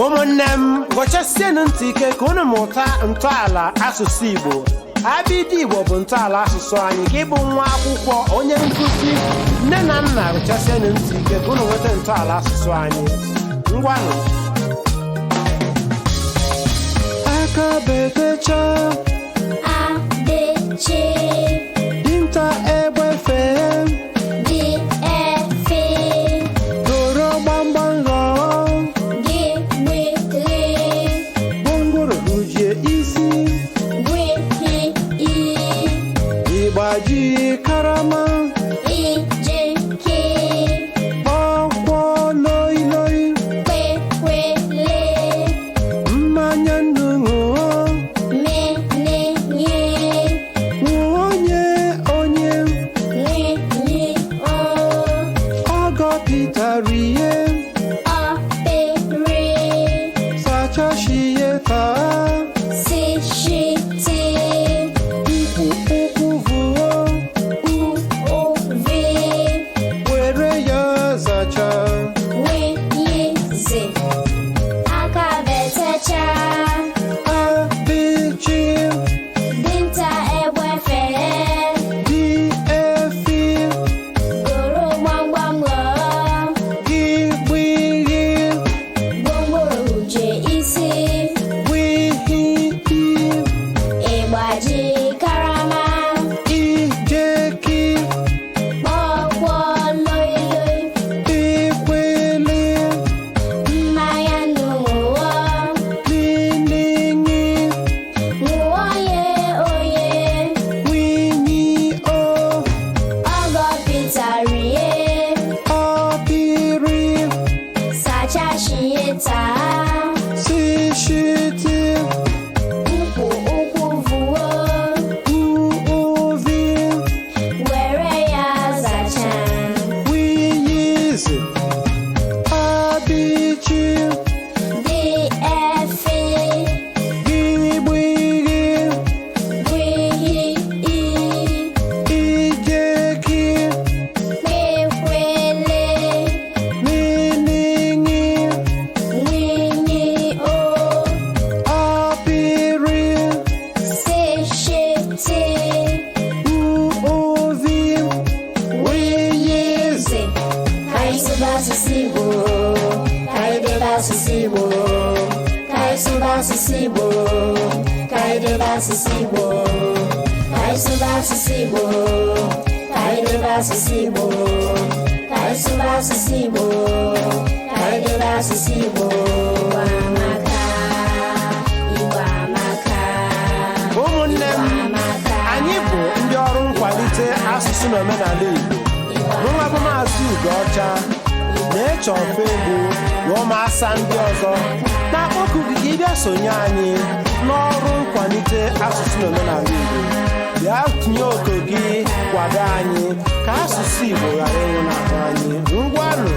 Ụmụnnem gọchasienụ ntị ike ka unu mụta ntọala asụsụ Igbo. Abịdị Igbo bụ ntọala asụsụ anyị. Ka ịbụ nwa akwụkwọ onye nkụzi nne na nna gọchasienụ ntị ike ka unu nweta ntọala asụsụ anyị. Ngwanụ aka bekecha adeche Dinta Egbe Fee BETE doro gbamgbam lọ gwongworo rujie isi ịgbaji karama ọkwọ loi loi mmanya nnu ṅụọ onye ọgọ Pita rie sachashie taa ụkwụ vuo were ya zacha abịchi Dinta Egbe Fee BETE goro gbamgbam Igbe gbongworo je isi ịgbaji karama ijeki ọkwọ loi loi ekwele mmanya nnu ṅụọ lilingi onye winyi ọgọ Pita rie ọpịrị sachashie taa sishiti ụkwụ vuo uovi were ya zacha wiyizi abịchi BETE gigbigi ijeki kwekwele lilingi ọpịrị seshete uovi wiyizi Kaisuba Sisibo, Kaideba Sisibo, Kaisuba Sisibo, Kaideba Sisibo, Kaisuba Sisibo, Kaideba Sisibo, Kaisuba Sisibo, Kaideba Sisibo, Amaka, Igbo Amaka, ụmụnne m anyị bụ ndị ọrụ nkwalite asụsụ na omenala Igbo. Nwa bụ Maazị Ugocha na-eche ofe egwu na ụmụasa ndị ọzọ na-akpọku gị ka ị bịa sonye anyị n'ọrụ nkwalite asụsụ na omenala Igbo. Bịa tinye oke gị kwado anyị ka asụsụ Igbo ghara ịnwụ n'ahụ anyị. Ngwanụ